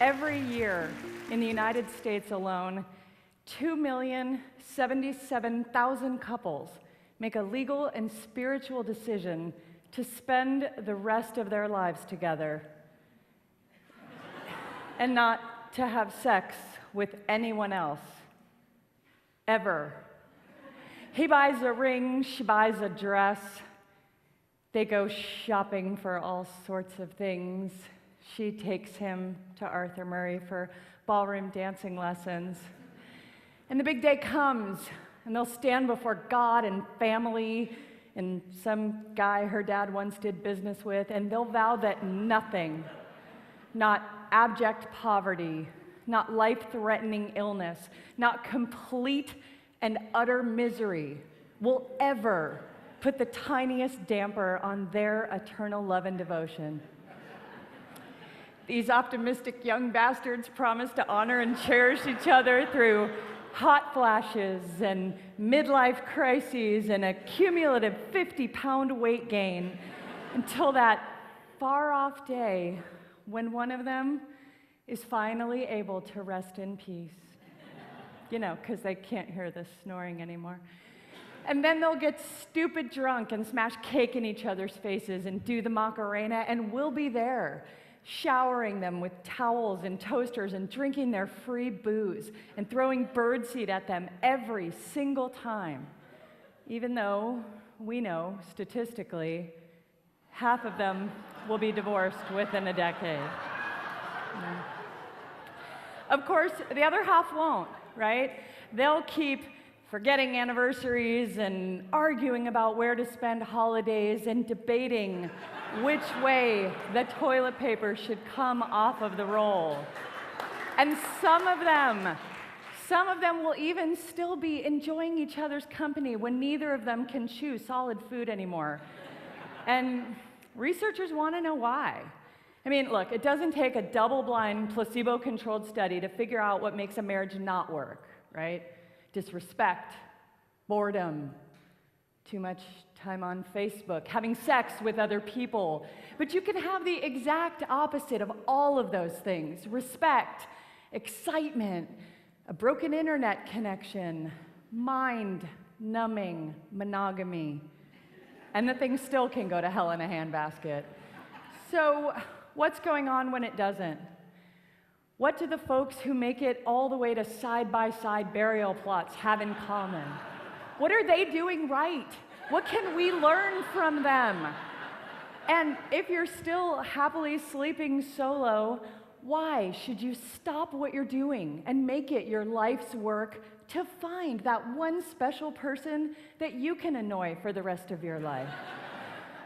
Every year in the United States alone, 2,077,000 couples make a legal and spiritual decision to spend the rest of their lives together and not to have sex with anyone else, ever. He buys a ring, she buys a dress. They go shopping for all sorts of things. She takes him to Arthur Murray for ballroom dancing lessons. And the big day comes, and they'll stand before God and family and some guy her dad once did business with, and they'll vow that nothing, not abject poverty, not life-threatening illness, not complete and utter misery will ever put the tiniest damper on their eternal love and devotion. These optimistic young bastards promise to honor and cherish each other through hot flashes and midlife crises and a cumulative 50-pound weight gain until that far-off day when one of them is finally able to rest in peace. You know, because they can't hear the snoring anymore. And then they'll get stupid drunk and smash cake in each other's faces and do the Macarena, and we'll be there, showering them with towels and toasters and drinking their free booze and throwing birdseed at them every single time, even though we know, statistically, half of them will be divorced within a decade. Yeah. Of course, the other half won't, right? They'll keep forgetting anniversaries and arguing about where to spend holidays and debating which way the toilet paper should come off of the roll. And some of them will even still be enjoying each other's company when neither of them can chew solid food anymore. And researchers want to know why. I mean, look, it doesn't take a double-blind, placebo-controlled study to figure out what makes a marriage not work, right? Disrespect, boredom, too much time on Facebook, having sex with other people. But you can have the exact opposite of all of those things: respect, excitement, a broken internet connection, mind-numbing monogamy. And the thing still can go to hell in a handbasket. So, what's going on when it doesn't? What do the folks who make it all the way to side-by-side burial plots have in common? What are they doing right? What can we learn from them? And if you're still happily sleeping solo, why should you stop what you're doing and make it your life's work to find that one special person that you can annoy for the rest of your life?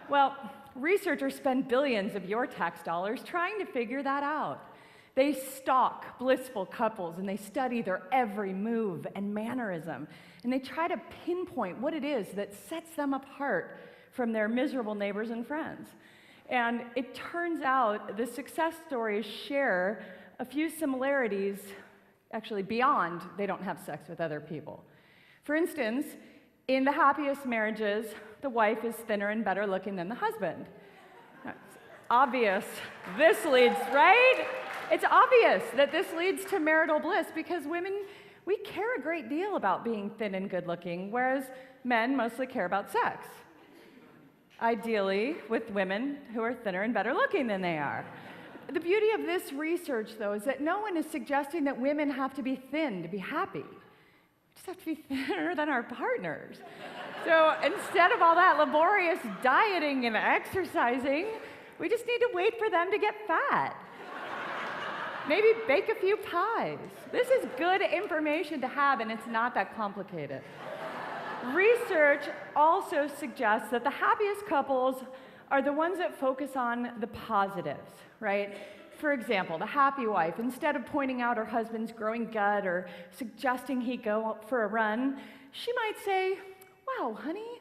Well, researchers spend billions of your tax dollars trying to figure that out. They stalk blissful couples and they study their every move and mannerism, and they try to pinpoint what it is that sets them apart from their miserable neighbors and friends. And it turns out the success stories share a few similarities, actually beyond they don't have sex with other people. For instance, in the happiest marriages, the wife is thinner and better looking than the husband. It's obvious this leads, right? It's obvious that this leads to marital bliss because women, we care a great deal about being thin and good looking, whereas men mostly care about sex. Ideally, with women who are thinner and better looking than they are. The beauty of this research, though, is that no one is suggesting that women have to be thin to be happy. We just have to be thinner than our partners. So instead of all that laborious dieting and exercising, we just need to wait for them to get fat. Maybe bake a few pies. This is good information to have, and it's not that complicated. Research also suggests that the happiest couples are the ones that focus on the positives, right? For example, the happy wife, instead of pointing out her husband's growing gut or suggesting he go out for a run, she might say, "Wow, honey,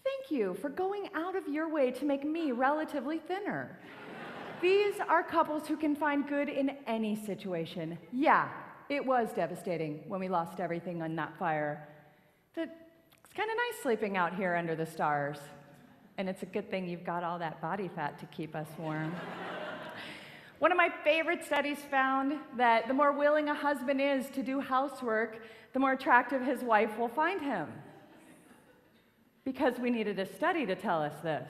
thank you for going out of your way to make me relatively thinner." These are couples who can find good in any situation. Yeah, it was devastating when we lost everything on that fire. But it's kind of nice sleeping out here under the stars. And it's a good thing you've got all that body fat to keep us warm. One of my favorite studies found that the more willing a husband is to do housework, the more attractive his wife will find him. Because we needed a study to tell us this.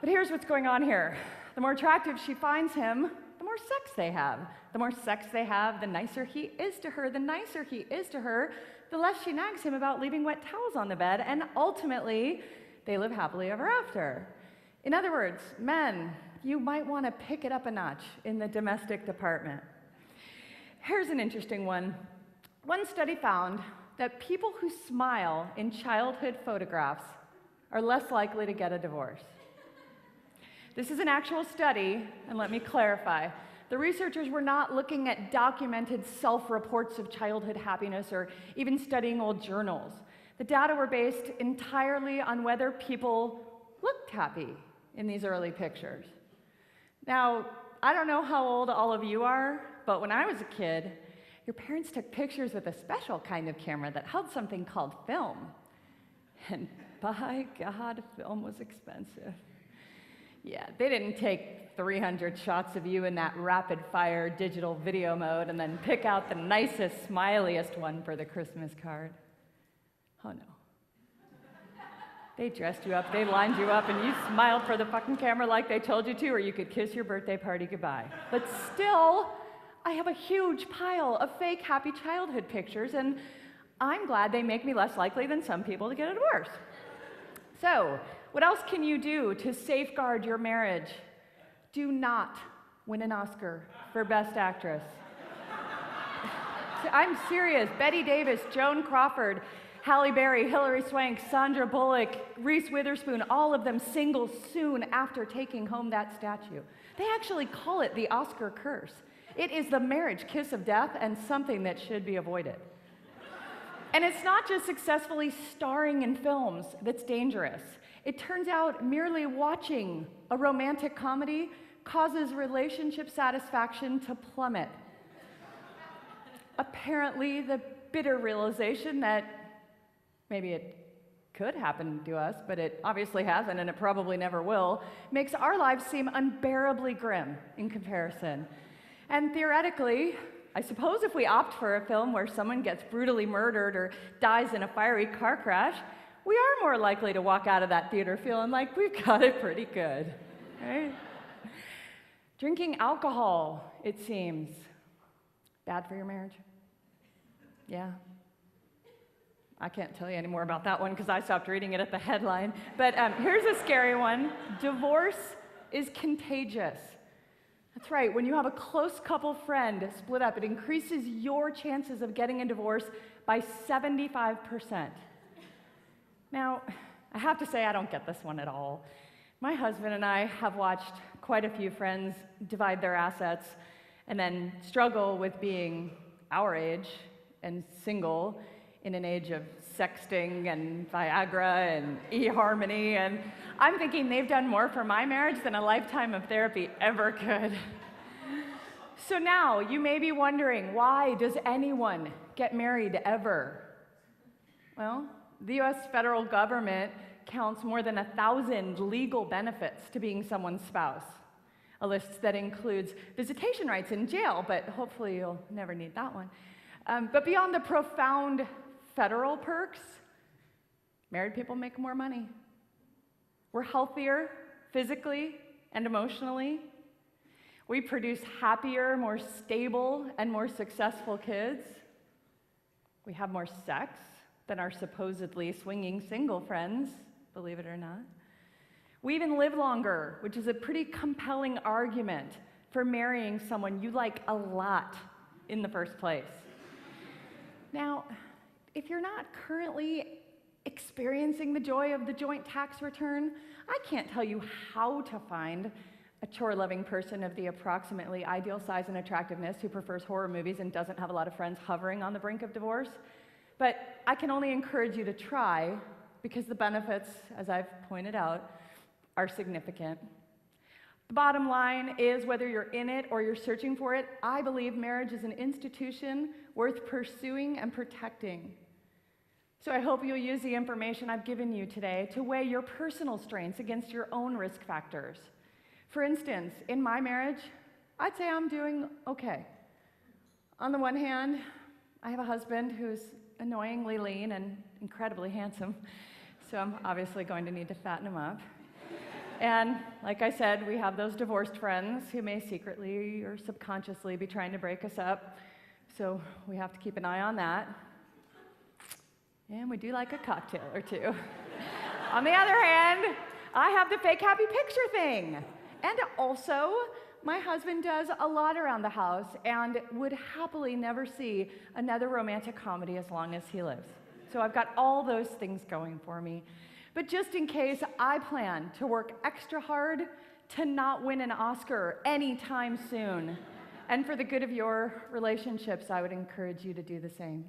But here's what's going on here. The more attractive she finds him, the more sex they have. The more sex they have, the nicer he is to her. The nicer he is to her, the less she nags him about leaving wet towels on the bed, and ultimately, they live happily ever after. In other words, men, you might want to pick it up a notch in the domestic department. Here's an interesting one. One study found that people who smile in childhood photographs are less likely to get a divorce. This is an actual study, and let me clarify. The researchers were not looking at documented self-reports of childhood happiness or even studying old journals. The data were based entirely on whether people looked happy in these early pictures. Now, I don't know how old all of you are, but when I was a kid, your parents took pictures with a special kind of camera that held something called film. And by God, film was expensive. Yeah, they didn't take 300 shots of you in that rapid-fire digital video mode and then pick out the nicest, smiliest one for the Christmas card. Oh no. They dressed you up, they lined you up, and you smiled for the fucking camera like they told you to, or you could kiss your birthday party goodbye. But still, I have a huge pile of fake happy childhood pictures, and I'm glad they make me less likely than some people to get a divorce. So, what else can you do to safeguard your marriage? Do not win an Oscar for Best Actress. I'm serious. Bette Davis, Joan Crawford, Halle Berry, Hilary Swank, Sandra Bullock, Reese Witherspoon, all of them single soon after taking home that statue. They actually call it the Oscar curse. It is the marriage kiss of death and something that should be avoided. And it's not just successfully starring in films that's dangerous. It turns out merely watching a romantic comedy causes relationship satisfaction to plummet. Apparently, the bitter realization that maybe it could happen to us, but it obviously hasn't, and it probably never will, makes our lives seem unbearably grim in comparison. And theoretically, I suppose if we opt for a film where someone gets brutally murdered or dies in a fiery car crash, we are more likely to walk out of that theater feeling like we've got it pretty good, right? Drinking alcohol, it seems, bad for your marriage? Yeah. I can't tell you any more about that one because I stopped reading it at the headline. But here's a scary one. Divorce is contagious. That's right. When you have a close couple friend split up, it increases your chances of getting a divorce by 75%. Now, I have to say I don't get this one at all. My husband and I have watched quite a few friends divide their assets and then struggle with being our age and single in an age of sexting and Viagra and eHarmony, and I'm thinking they've done more for my marriage than a lifetime of therapy ever could. So now, you may be wondering, why does anyone get married ever? Well, the US federal government counts more than 1,000 legal benefits to being someone's spouse. A list that includes visitation rights in jail, but hopefully you'll never need that one. But beyond the profound federal perks, married people make more money. We're healthier physically and emotionally. We produce happier, more stable, and more successful kids. We have more sex than our supposedly swinging single friends, believe it or not. We even live longer, which is a pretty compelling argument for marrying someone you like a lot in the first place. Now, if you're not currently experiencing the joy of the joint tax return, I can't tell you how to find a chore-loving person of the approximately ideal size and attractiveness who prefers horror movies and doesn't have a lot of friends hovering on the brink of divorce. But I can only encourage you to try, because the benefits, as I've pointed out, are significant. The bottom line is, whether you're in it or you're searching for it, I believe marriage is an institution worth pursuing and protecting. So I hope you'll use the information I've given you today to weigh your personal strengths against your own risk factors. For instance, in my marriage, I'd say I'm doing okay. On the one hand, I have a husband who's annoyingly lean and incredibly handsome, so I'm obviously going to need to fatten him up. And like I said, we have those divorced friends who may secretly or subconsciously be trying to break us up, so we have to keep an eye on that. And we do like a cocktail or two. On the other hand, I have the fake happy picture thing. And also, my husband does a lot around the house and would happily never see another romantic comedy as long as he lives. So I've got all those things going for me. But just in case, I plan to work extra hard to not win an Oscar anytime soon. And for the good of your relationships, I would encourage you to do the same.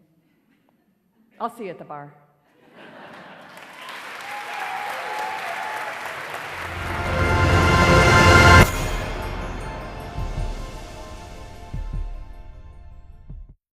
I'll see you at the bar.